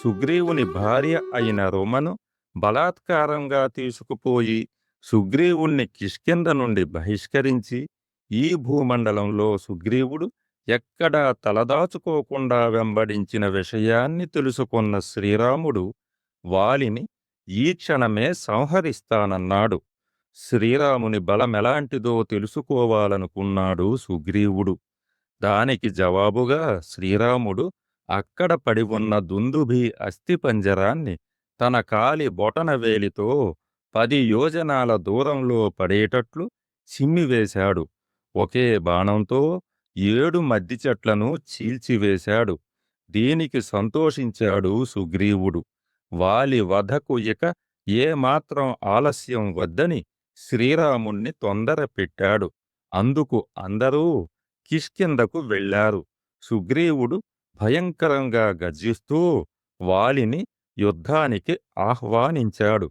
సుగ్రీవుని భార్య అయిన రుమను బలాత్కారంగా తీసుకుపోయి సుగ్రీవుణ్ణి కిష్కింధ నుండి బహిష్కరించి ఈ భూమండలంలో సుగ్రీవుడు ఎక్కడా తలదాచుకోకుండా వెంబడించిన విషయాన్ని తెలుసుకున్న శ్రీరాముడు వాలిని ఈ క్షణమే సంహరిస్తానన్నాడు. శ్రీరాముని బలమెలాంటిదో తెలుసుకోవాలనుకున్నాడు సుగ్రీవుడు. దానికి జవాబుగా శ్రీరాముడు అక్కడ పడి ఉన్న దుందుభి అస్థిపంజరాన్ని తన కాలి బొటనవేలితో 10 యోజనాల దూరంలో పడేటట్లు చిమ్మివేశాడు. ఒకే బాణంతో 7 మద్ది చెట్లను చీల్చివేశాడు. దీనికి సంతోషించాడు సుగ్రీవుడు. వాలి వధకు ఇక ఏమాత్రం ఆలస్యం వద్దని శ్రీరాముణ్ణి తొందర పెట్టాడు. అందుకు అందరూ కిష్కింధకు వెళ్ళారు. సుగ్రీవుడు భయంకరంగా గర్జిస్తూ వాలిని యుద్ధానికి ఆహ్వానించాడు.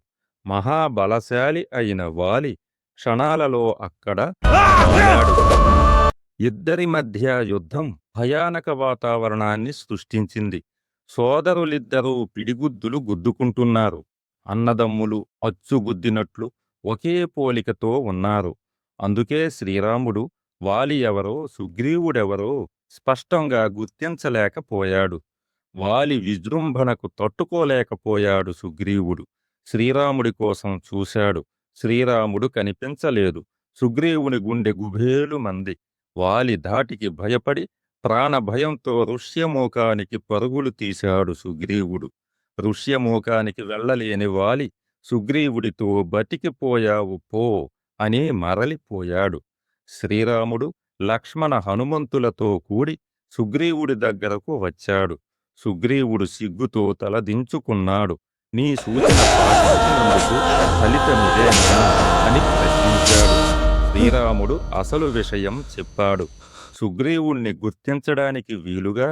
మహాబలశాలి అయిన వాలి క్షణాలలో అక్కడ మాయాడు. ఇద్దరి మధ్య యుద్ధం భయానక వాతావరణాన్ని సృష్టించింది. సోదరులిద్దరూ పిడిగుద్దులు గుద్దుకుంటున్నారు. అన్నదమ్ములు అచ్చుగుద్దినట్లు ఒకే పోలికతో ఉన్నారు. అందుకే శ్రీరాముడు వాలి ఎవరో సుగ్రీవుడెవరో స్పష్టంగా గుర్తించలేకపోయాడు. వాలి విజృంభణకు తట్టుకోలేకపోయాడు సుగ్రీవుడు. శ్రీరాముడి కోసం చూశాడు. శ్రీరాముడు కనిపించలేదు. సుగ్రీవుని గుండె గుబేలుమంది. వాలి ధాటికి భయపడి ప్రాణభయంతో ఋష్యమూకానికి పరుగులు తీశాడు సుగ్రీవుడు. ఋష్యమూకానికి వెళ్ళలేని వాలి సుగ్రీవుడితో బతికిపోయావు పో అని మరలిపోయాడు. శ్రీరాముడు లక్ష్మణ హనుమంతులతో కూడి సుగ్రీవుడి దగ్గరకు వచ్చాడు. సుగ్రీవుడు సిగ్గుతో తలదించుకున్నాడు. నీ సూచన పాటించినందుకు ఫలితమిదేనా అని ప్రశ్నించాడు. శ్రీరాముడు అసలు విషయం చెప్పాడు. సుగ్రీవుణ్ణి గుర్తించడానికి వీలుగా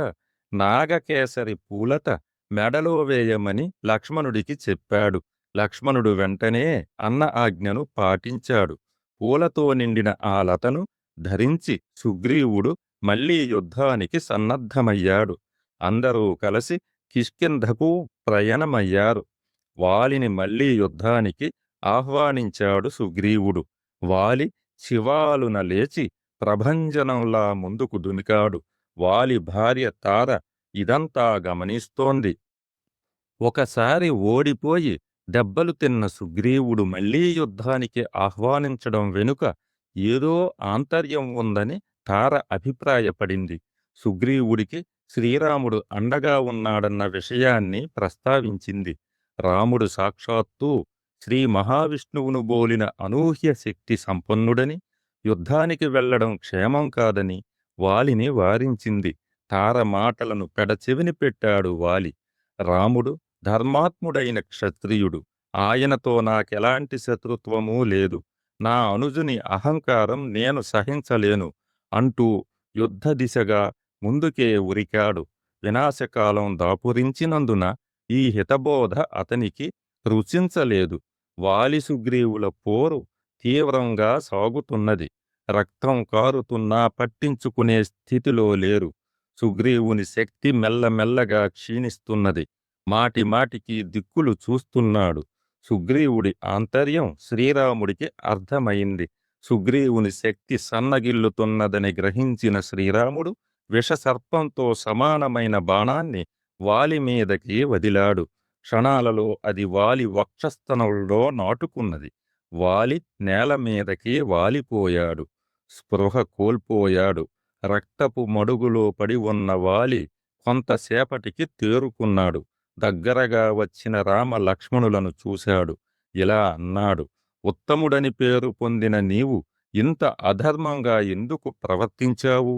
నాగకేసరి పూలత మెడలో వేయమని లక్ష్మణుడికి చెప్పాడు. లక్ష్మణుడు వెంటనే అన్న ఆజ్ఞను పాటించాడు. పూలతో నిండిన ఆ లతను ధరించి సుగ్రీవుడు మళ్లీ యుద్ధానికి సన్నద్ధమయ్యాడు. అందరూ కలిసి కిష్కింధకు ప్రయాణమయ్యారు. వాలిని మళ్లీ యుద్ధానికి ఆహ్వానించాడు సుగ్రీవుడు. వాలి చివాలున లేచి ప్రభంజనంలా ముందుకు దుమికాడు. వాలి భార్య తార ఇదంతా గమనిస్తోంది. ఒకసారి ఓడిపోయి దెబ్బలు తిన్న సుగ్రీవుడు మళ్లీ యుద్ధానికి ఆహ్వానించడం వెనుక ఏదో ఆంతర్యం ఉందని తార అభిప్రాయపడింది. సుగ్రీవుడికి శ్రీరాముడు అండగా ఉన్నాడన్న విషయాన్ని ప్రస్తావించింది. రాముడు సాక్షాత్తు శ్రీ మహావిష్ణువును బోలిన అనూహ్య శక్తి సంపన్నుడని, యుద్ధానికి వెళ్లడం క్షేమం కాదని వాలిని వారించింది. తార మాటలను పెడచెవిని పెట్టాడు వాలి. రాముడు ధర్మాత్ముడైన క్షత్రియుడు. ఆయనతో నాకెలాంటి శత్రుత్వమూ లేదు. నా అనుజుని అహంకారం నేను సహించలేను అంటూ యుద్ధ దిశగా ముందుకే ఉరికాడు. వినాశకాలం దాపురించినందున ఈ హితబోధ అతనికి రుచించలేదు. వాలి సుగ్రీవుల పోరు తీవ్రంగా సాగుతున్నది. రక్తం కారుతున్నా పట్టించుకునే స్థితిలో లేరు. సుగ్రీవుని శక్తి మెల్లమెల్లగా క్షీణిస్తున్నది. మాటిమాటికి దిక్కులు చూస్తున్నాడు. సుగ్రీవుడి ఆంతర్యం శ్రీరాముడికి అర్థమైంది. సుగ్రీవుని శక్తి సన్నగిల్లుతున్నదని గ్రహించిన శ్రీరాముడు విషసర్పంతో సమానమైన బాణాన్ని వాలి మీదకి వదిలాడు. క్షణాలలో అది వాలి వక్షస్థలంలో నాటుకున్నది. వాలి నేల మీదకి వాలిపోయాడు. స్పృహ కోల్పోయాడు. రక్తపు మడుగులో పడి ఉన్న వాలి కొంతసేపటికి తేరుకున్నాడు. దగ్గరగా వచ్చిన రామ లక్ష్మణులను చూశాడు. ఇలా అన్నాడు, ఉత్తముడని పేరు పొందిన నీవు ఇంత అధర్మంగా ఎందుకు ప్రవర్తించావు?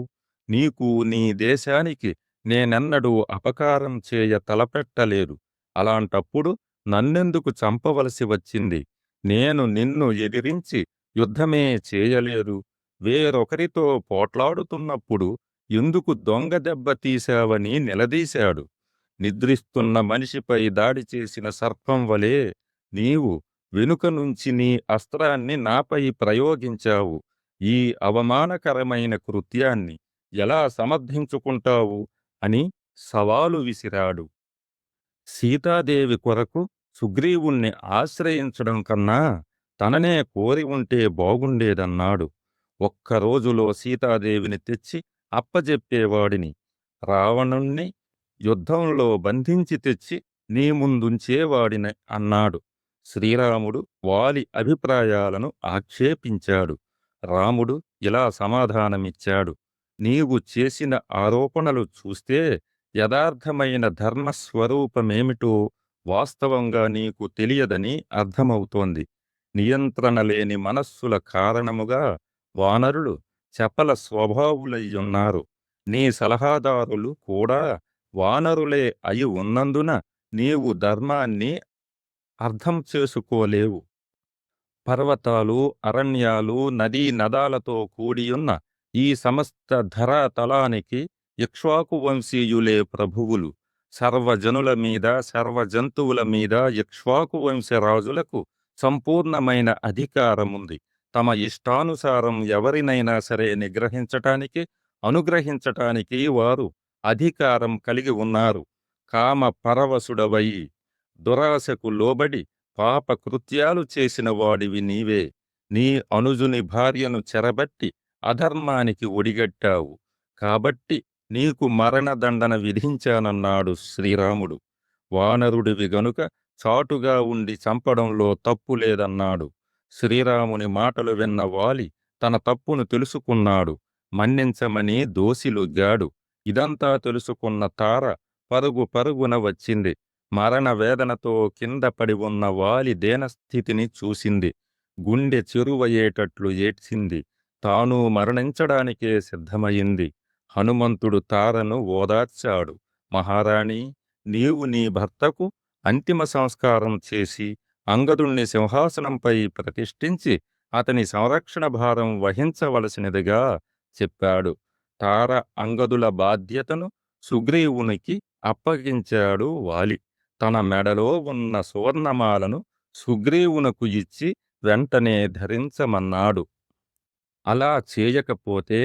నీకు నీ దేశానికి నేనెన్నడూ అపకారం చేయ తలపెట్టలేదు. అలాంటప్పుడు నన్నెందుకు చంపవలసి వచ్చింది? నేను నిన్ను ఎదిరించి యుద్ధమే చేయలేదు. వేరొకరితో పోట్లాడుతున్నప్పుడు ఎందుకు దొంగ దెబ్బ తీశావని నిలదీశాడు. నిద్రిస్తున్న మనిషిపై దాడి చేసిన సర్పం వలె నీవు వెనుక నుంచి నీ అస్త్రాన్ని నాపై ప్రయోగించావు. ఈ అవమానకరమైన కృత్యాన్ని ఎలా సమర్థించుకుంటావు అని సవాలు విసిరాడు. సీతాదేవి కొరకు సుగ్రీవుణ్ణి ఆశ్రయించడం కన్నా తననే కోరి ఉంటే బాగుండేదన్నాడు. ఒక్క రోజులో సీతాదేవిని తెచ్చి అప్పజెప్పేవాడిని. రావణుణ్ణి యుద్ధంలో బంధించి తెచ్చి నీ ముందుంచేవాడిని అన్నాడు. శ్రీరాముడు వాలి అభిప్రాయాలను ఆక్షేపించాడు. రాముడు ఇలా సమాధానమిచ్చాడు. నీవు చేసిన ఆరోపణలు చూస్తే యథార్థమైన ధర్మస్వరూపమేమిటో వాస్తవంగా నీకు తెలియదని అర్థమవుతోంది. నియంత్రణ లేని మనస్సుల కారణముగా వానరులు చపల స్వభావులయ్యున్నారు. నీ సలహాదారులు కూడా వానరులే అయి ఉన్నందున నీవు ధర్మాన్ని అర్థం చేసుకోలేవు. పర్వతాలు, అరణ్యాలు, నదీ నదాలతో కూడియున్న ఈ సమస్త ధరాతలానికి ఇక్ష్వాకు వంశీయులే ప్రభువులు. సర్వజనుల మీద, సర్వజంతువుల మీద ఇక్ష్వాకు వంశరాజులకు సంపూర్ణమైన అధికారముంది. తమ ఇష్టానుసారం ఎవరినైనా సరే నిగ్రహించటానికి, అనుగ్రహించటానికి వారు అధికారం కలిగి ఉన్నారు. కామ పరవశుడవై దురాశకు లోబడి పాప కృత్యాలు చేసిన వాడివి నీవే. నీ అనుజుని భార్యను చెరబట్టి అధర్మానికి ఒడిగట్టావు. కాబట్టి నీకు మరణదండన విధించానన్నాడు శ్రీరాముడు. వానరుడివి గనుక చాటుగా ఉండి చంపడంలో తప్పు లేదన్నాడు. శ్రీరాముని మాటలు విన్న వాలి తన తప్పును తెలుసుకున్నాడు. మన్నించమని దోసిలొగ్గాడు. ఇదంతా తెలుసుకున్న తార పరుగు పరుగున వచ్చింది. మరణ వేదనతో కింద పడి ఉన్న వాలి దేనస్థితిని చూసింది. గుండె చెరువయ్యేటట్లు ఏడ్చింది. తాను మరణించడానికే సిద్ధమయింది. హనుమంతుడు తారను ఓదార్చాడు. మహారాణి, నీవు నీ భర్తకు అంతిమ సంస్కారం చేసి అంగదుణ్ణి సింహాసనంపై ప్రతిష్ఠించి అతని సంరక్షణ భారం వహించవలసినదిగా చెప్పాడు. తార అంగదుల బాధ్యతను సుగ్రీవునికి అప్పగించాడు వాలి. తన మెడలో ఉన్న సువర్ణమాలను సుగ్రీవునకు ఇచ్చి వెంటనే ధరించమన్నాడు. అలా చేయకపోతే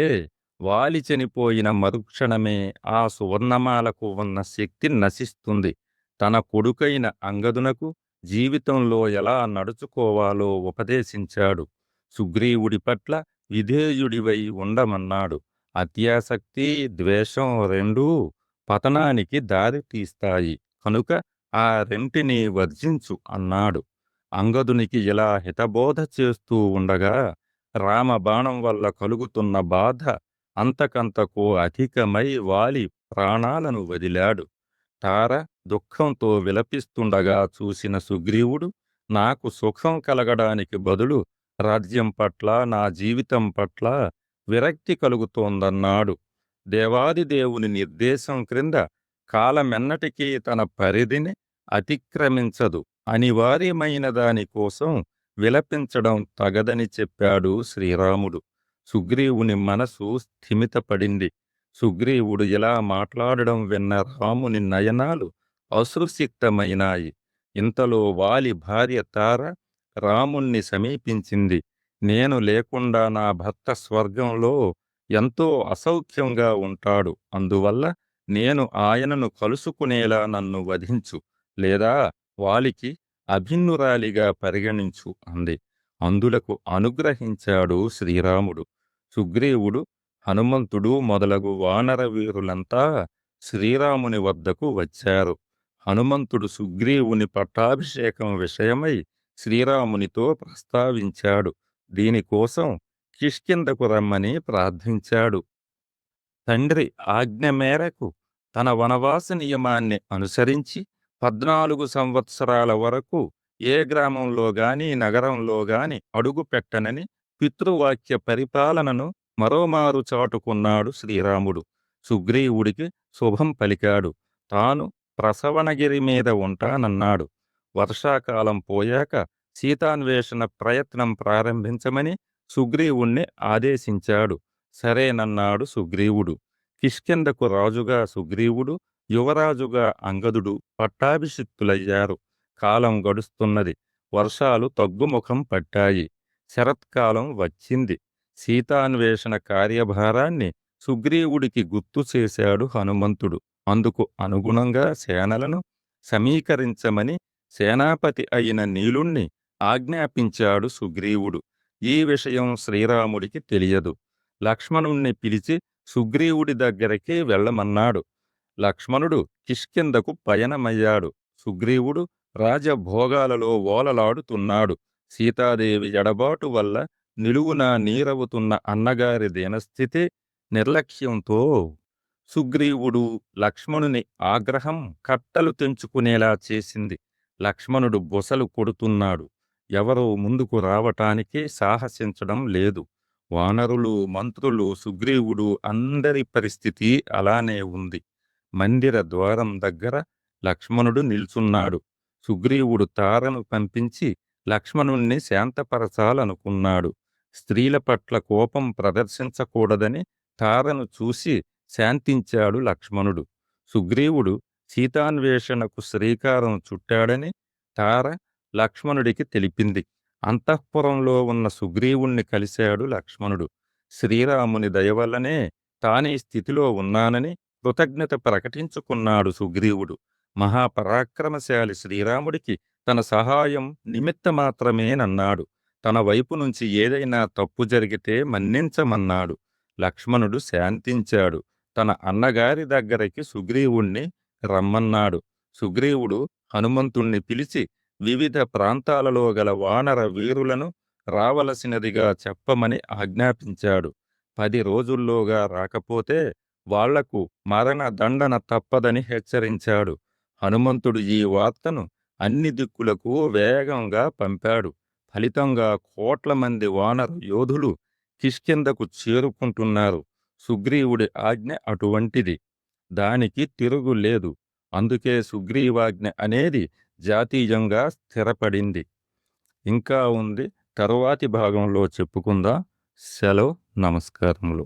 వాలి చనిపోయిన మరుక్షణమే ఆ సువర్ణమాలకు ఉన్న శక్తి నశిస్తుంది. తన కొడుకైన అంగదునకు జీవితంలో ఎలా నడుచుకోవాలో ఉపదేశించాడు. సుగ్రీవుడి పట్ల విధేయుడివై ఉండమన్నాడు. అత్యాసక్తి, ద్వేషం రెండూ పతనానికి దారి తీస్తాయి. కనుక ఆ రెంటిని వర్జించు అన్నాడు. అంగదునికి ఇలా హితబోధ చేస్తూ ఉండగా రామబాణం వల్ల కలుగుతున్న బాధ అంతకంతకు అధికమై వాలి ప్రాణాలను వదిలాడు. తార దుఃఖంతో విలపిస్తుండగా చూసిన సుగ్రీవుడు, నాకు సుఖం కలగడానికి బదులు రాజ్యం పట్ల, నా జీవితం పట్ల విరక్తి కలుగుతోందన్నాడు. దేవాదిదేవుని నిర్దేశం క్రింద కాలమెన్నటికీ తన పరిధిని అతిక్రమించదు. అనివార్యమైన దానికోసం విలపించడం తగదని చెప్పాడు శ్రీరాముడు. సుగ్రీవుని మనసు స్థిమితపడింది. సుగ్రీవుడు ఇలా మాట్లాడడం విన్న రాముని నయనాలు అశ్రుసిక్తమైనాయి. ఇంతలో వాలి భార్య తార రాముణ్ణి సమీపించింది. నేను లేకుండా నా భర్త స్వర్గంలో ఎంతో అసౌఖ్యంగా ఉంటాడు. అందువల్ల నేను ఆయనను కలుసుకునేలా నన్ను వధించు, లేదా వాలికి అభిన్నురాలిగా పరిగణించు అంది. అందులకు అనుగ్రహించాడు శ్రీరాముడు. సుగ్రీవుడు, హనుమంతుడు మొదలగు వానర వీరులంతా శ్రీరాముని వద్దకు వచ్చారు. హనుమంతుడు సుగ్రీవుని పట్టాభిషేకం విషయమై శ్రీరామునితో ప్రస్తావించాడు. దీనికోసం కిష్కింధకు రమ్మని ప్రార్థించాడు. తండ్రి ఆజ్ఞ మేరకు తన వనవాస నియమాన్ని అనుసరించి 14 సంవత్సరాల వరకు ఏ గ్రామంలో గాని నగరంలో గాని అడుగు పెట్టనని పితృవాక్య పరిపాలనను మరోమారు చాటుకున్నాడు శ్రీరాముడు. సుగ్రీవుడికి శుభం పలికాడు. తాను ప్రసవనగిరి మీద ఉంటానన్నాడు. వర్షాకాలం పోయాక సీతాన్వేషణ ప్రయత్నం ప్రారంభించమని సుగ్రీవుణ్ణి ఆదేశించాడు. సరేనన్నాడు సుగ్రీవుడు. కిష్కింధకు రాజుగా సుగ్రీవుడు, యువరాజుగా అంగదుడు పట్టాభిషిక్తులయ్యారు. కాలం గడుస్తున్నది. వర్షాలు తగ్గుముఖం పట్టాయి. శరత్కాలం వచ్చింది. సీతాన్వేషణ కార్యభారాన్ని సుగ్రీవుడికి గుర్తు చేశాడు హనుమంతుడు. అందుకు అనుగుణంగా సేనలను సమీకరించమని సేనాపతి అయిన నీలుణ్ణి ఆజ్ఞాపించాడు సుగ్రీవుడు. ఈ విషయం శ్రీరాముడికి తెలియదు. లక్ష్మణుణ్ణి పిలిచి సుగ్రీవుడి దగ్గరికి వెళ్ళమన్నాడు. లక్ష్మణుడు కిష్కింధకు పయనమయ్యాడు. సుగ్రీవుడు రాజభోగాలలో ఓలలాడుతున్నాడు. సీతాదేవి ఎడబాటు వల్ల నిలువునా నీరవుతున్న అన్నగారి దీనస్థితి నిర్లక్ష్యంతో సుగ్రీవుడు లక్ష్మణుని ఆగ్రహం కట్టలు తెంచుకునేలా చేసింది. లక్ష్మణుడు బొసలు కొడుతున్నాడు. ఎవరూ ముందుకు రావటానికి సాహసించడం లేదు. వానరులు, మంత్రులు, సుగ్రీవుడు అందరి పరిస్థితి అలానే ఉంది. మందిర ద్వారం దగ్గర లక్ష్మణుడు నిల్చున్నాడు. సుగ్రీవుడు తారను పంపించి లక్ష్మణుణ్ణి శాంతపరచాలనుకున్నాడు. స్త్రీల పట్ల కోపం ప్రదర్శించకూడదని తారను చూసి శాంతించాడు లక్ష్మణుడు. సుగ్రీవుడు సీతాన్వేషణకు శ్రీకారం చుట్టాడని తార లక్ష్మణుడికి తెలిపింది. అంతఃపురంలో ఉన్న సుగ్రీవుణ్ణి కలిశాడు లక్ష్మణుడు. శ్రీరాముని దయవల్లనే తానీ స్థితిలో ఉన్నానని కృతజ్ఞత ప్రకటించుకున్నాడు సుగ్రీవుడు. మహాపరాక్రమశాలి శ్రీరాముడికి తన సహాయం నిమిత్తమాత్రమేనన్నాడు. తన వైపు నుంచి ఏదైనా తప్పు జరిగితే మన్నించమన్నాడు. లక్ష్మణుడు శాంతించాడు. తన అన్నగారి దగ్గరికి సుగ్రీవుణ్ణి రమ్మన్నాడు. సుగ్రీవుడు హనుమంతుణ్ణి పిలిచి వివిధ ప్రాంతాలలో గల వానర వీరులను రావలసినదిగా చెప్పమని ఆజ్ఞాపించాడు. 10 రోజుల్లోగా రాకపోతే వాళ్లకు మరణ దండన తప్పదని హెచ్చరించాడు. హనుమంతుడు ఈ వార్తను అన్ని దిక్కులకు వేగంగా పంపాడు. ఫలితంగా కోట్ల మంది వానర యోధులు కిష్కింధకు చేరుకుంటున్నారు. సుగ్రీవుడి ఆజ్ఞ అటువంటిది. దానికి తిరుగులేదు. అందుకే సుగ్రీవాజ్ఞ అనేది జాతీయంగా స్థిరపడింది. ఇంకా ఉంది. తరువాతి భాగంలో చెప్పుకుందాం. సెలవు. నమస్కారములు.